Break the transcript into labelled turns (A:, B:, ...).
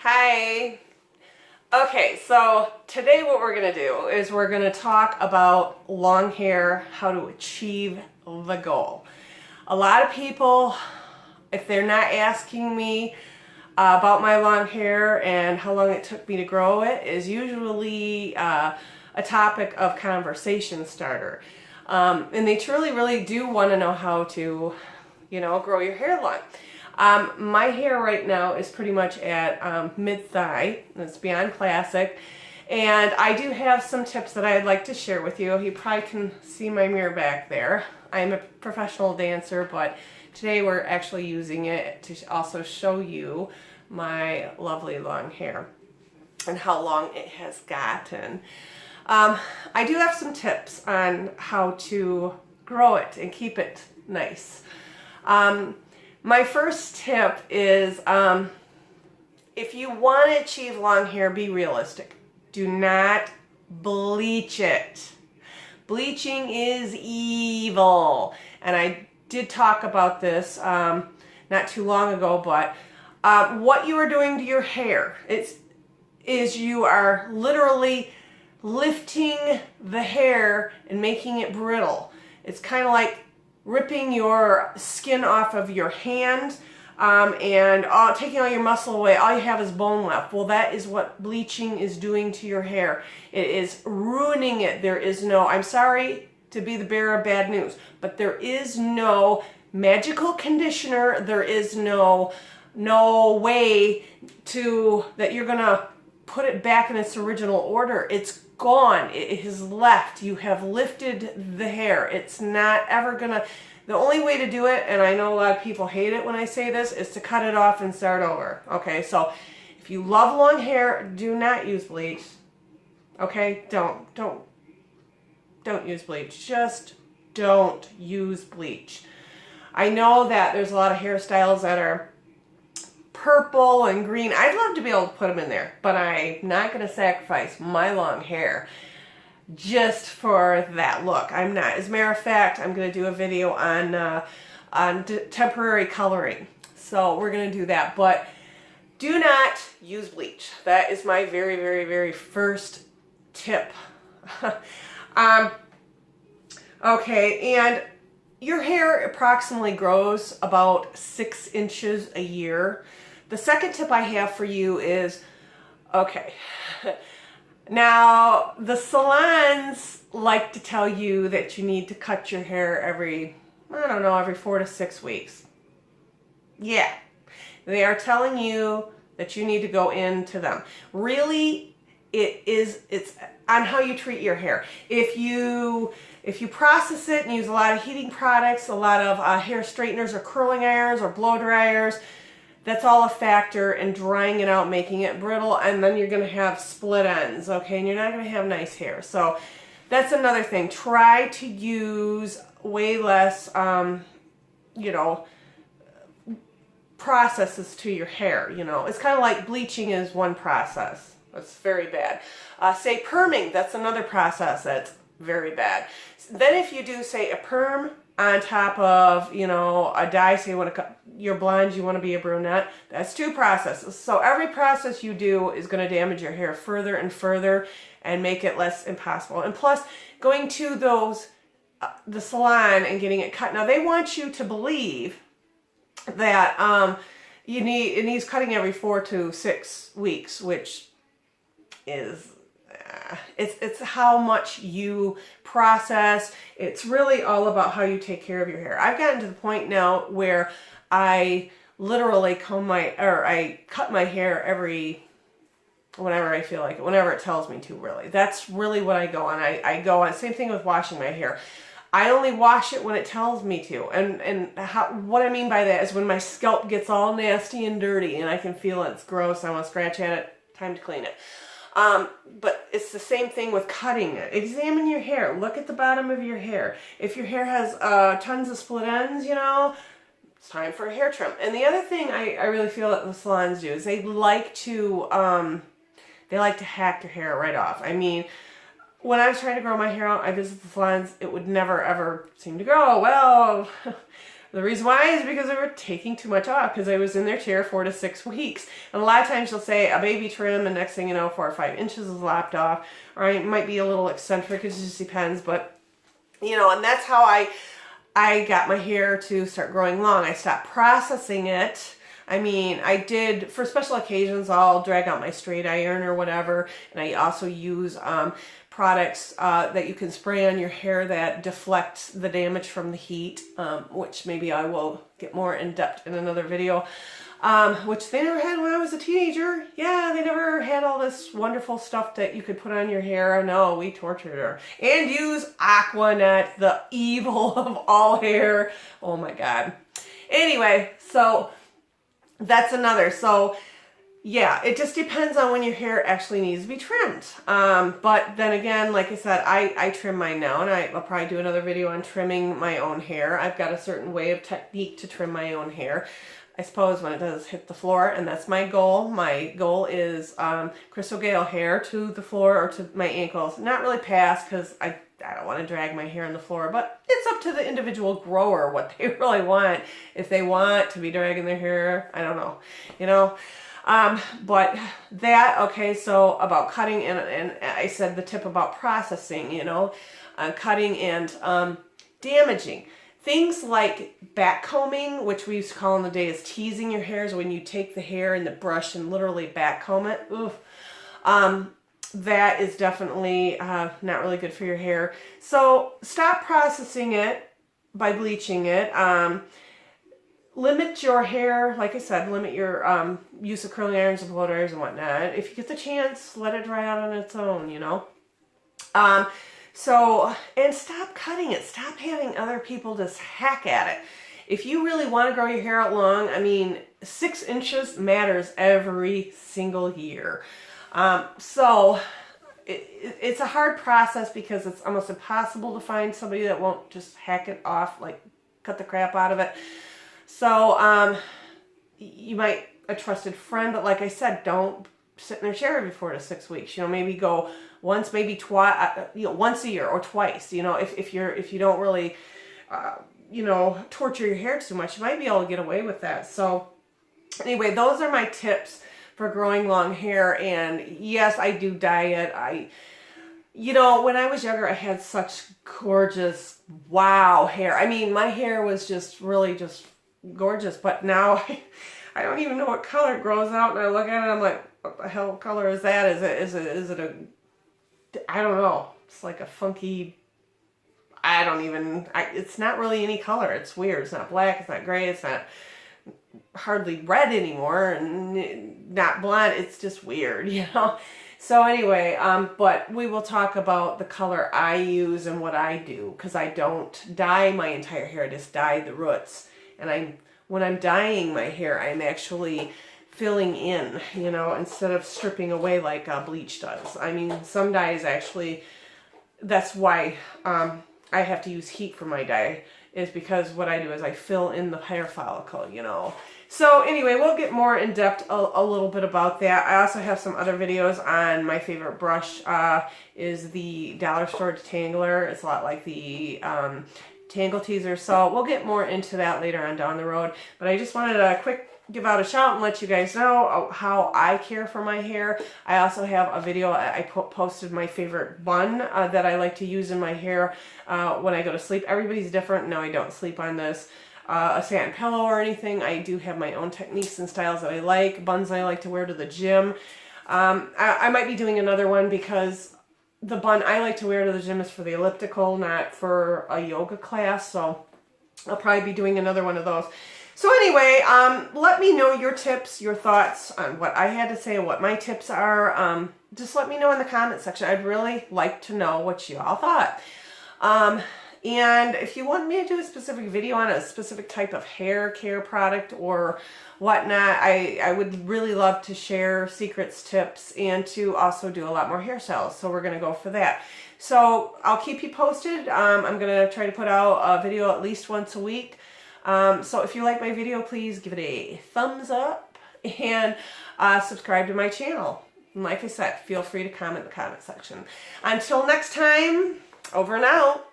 A: Hi. Okay, so today what we're going to do is we're going to talk about long hair, how to achieve the goal. A lot of people, if they're not asking me about my long hair and how long it took me to grow it, is usually a topic of conversation starter. And they really do want to know how to, grow your hair long. My hair right now is pretty much at mid-thigh. It's beyond classic. And I do have some tips that I'd like to share with you. You probably can see my mirror back there. I'm a professional dancer, but today we're actually using it to also show you my lovely long hair and how long it has gotten. I do have some tips on how to grow it and keep it nice. My first tip is if you want to achieve long hair, be realistic. Do not bleach it. Bleaching is evil. And I did talk about this not too long ago, but what you are doing to your hair is you are literally lifting the hair and making it brittle. It's kind of like ripping your skin off of your hand and taking all your muscle away. All you have is bone left. Well, that is what bleaching is doing to your hair. It is ruining it. There is no, I'm sorry to be the bearer of bad news, but there is no magical conditioner. There is no way that you're gonna put it back in its original order. It's gone. It has left. You have lifted the hair. It's not ever gonna, the only way to do it, and I know a lot of people hate it when I say this, is to cut it off and start over. Okay, so if you love long hair, do not use bleach. Okay, don't use bleach. Just don't use bleach. I know that there's a lot of hairstyles that are purple and green. I'd love to be able to put them in there, but I'm not going to sacrifice my long hair just for that look. I'm not. As a matter of fact, I'm going to do a video on temporary coloring. So we're going to do that, but do not use bleach. That is my very first tip. Okay, and your hair approximately grows about 6 inches a year. The second tip I have for you is, okay, now the salons like to tell you that you need to cut your hair every 4 to 6 weeks. Yeah, they are telling you that you need to go into them. Really, it's on how you treat your hair. If you process it and use a lot of heating products, a lot of hair straighteners or curling irons or blow dryers, that's all a factor in drying it out, making it brittle, and then you're going to have split ends, okay? And you're not going to have nice hair. So that's another thing. Try to use way less, processes to your hair, It's kind of like bleaching is one process. That's very bad. Say perming, that's another process that's very bad. Then if you do, say, a perm on top of, a dye, say you want to cut, you're blonde, you want to be a brunette, that's 2 processes. So every process you do is going to damage your hair further and further and make it less impossible. And plus, going to the salon and getting it cut. Now, they want you to believe that it needs cutting every 4 to 6 weeks, which is it's how much you process. It's really all about how you take care of your hair. I've gotten to the point now where I literally I cut my hair whenever I feel like it, whenever it tells me to, really. That's really what I go on. I go on, same thing with washing my hair. I only wash it when it tells me to. And what I mean by that is when my scalp gets all nasty and dirty and I can feel it's gross, I want to scratch at it, time to clean it. But it's the same thing with cutting it. Examine your hair. Look at the bottom of your hair. If your hair has tons of split ends, it's time for a hair trim. And the other thing I really feel that the salons do is they like to hack your hair right off. I mean, when I was trying to grow my hair out, I visited the salons. It would never ever seem to grow. Well, The reason why is because they were taking too much off because I was in their chair 4 to 6 weeks. And a lot of times you'll say a baby trim and next thing you know 4 or 5 inches is lopped off. Or it might be a little eccentric, it just depends. But, you know, and that's how I got my hair to start growing long. I stopped processing it. I mean, I did, for special occasions, I'll drag out my straight iron or whatever. And I also use products that you can spray on your hair that deflect the damage from the heat, which maybe I will get more in depth in another video, which they never had when I was a teenager. Yeah, they never had all this wonderful stuff that you could put on your hair. No, we tortured her. And use Aquanet, the evil of all hair. Oh my God. Anyway, so that's another. So yeah, it just depends on when your hair actually needs to be trimmed. But then again, like I said, I trim mine now, and I'll probably do another video on trimming my own hair. I've got a certain way of technique to trim my own hair, I suppose, when it does hit the floor, and that's my goal. My goal is Crystal Gale hair to the floor or to my ankles. Not really past, because I don't want to drag my hair on the floor, but it's up to the individual grower what they really want. If they want to be dragging their hair, I don't know, you know. But that, okay, so about cutting, and I said the tip about processing, you know, cutting and damaging. Things like back combing, which we used to call in the day as teasing your hair, is when you take the hair and the brush and literally back comb it. Oof. That is definitely not really good for your hair. So stop processing it by bleaching it. Limit your hair, like I said, limit your use of curling irons and blow dryers and whatnot. If you get the chance, let it dry out on its own, you know. And stop cutting it. Stop having other people just hack at it. If you really want to grow your hair out long, I mean, 6 inches matters every single year. It's a hard process because it's almost impossible to find somebody that won't just hack it off, like cut the crap out of it. So, you might a trusted friend, but like I said, don't sit in their chair every 4 to 6 weeks. You know, maybe go once, maybe twice, once a year or twice. You know, if you don't really, torture your hair too much, you might be able to get away with that. So, anyway, those are my tips for growing long hair. And yes, I do dye it. When I was younger, I had such gorgeous, wow hair. I mean, my hair was just really just gorgeous, but now I don't even know what color grows out, and I look at it, I'm like, what the hell color is that? Is it I don't know. It's like a funky, it's not really any color. It's weird. It's not black, it's not gray, it's not hardly red anymore, and not blonde. It's just weird, you know? So anyway, but we will talk about the color I use and what I do, because I don't dye my entire hair, I just dye the roots. And when I'm dyeing my hair, I'm actually filling in, you know, instead of stripping away like bleach does. I mean, some dyes actually, that's why I have to use heat for my dye, is because what I do is I fill in the hair follicle, you know. So anyway, we'll get more in depth a little bit about that. I also have some other videos on my favorite brush, is the dollar store detangler. It's a lot like the Tangle Teaser. So we'll get more into that later on down the road. But I just wanted to give out a shout and let you guys know how I care for my hair. I also have a video, I posted my favorite bun that I like to use in my hair when I go to sleep. Everybody's different. No, I don't sleep on this a satin pillow or anything. I do have my own techniques and styles that I like, buns I like to wear to the gym. I might be doing another one because the bun I like to wear to the gym is for the elliptical, not for a yoga class. So I'll probably be doing another one of those. So anyway, let me know your tips, your thoughts on what I had to say, what my tips are. Just let me know in the comment section. I'd really like to know what you all thought. And if you want me to do a specific video on a specific type of hair care product or whatnot, I would really love to share secrets, tips, and to also do a lot more hairstyles. So we're going to go for that. So I'll keep you posted. I'm going to try to put out a video at least once a week. So if you like my video, please give it a thumbs up and subscribe to my channel. And like I said, feel free to comment in the comment section. Until next time, over and out.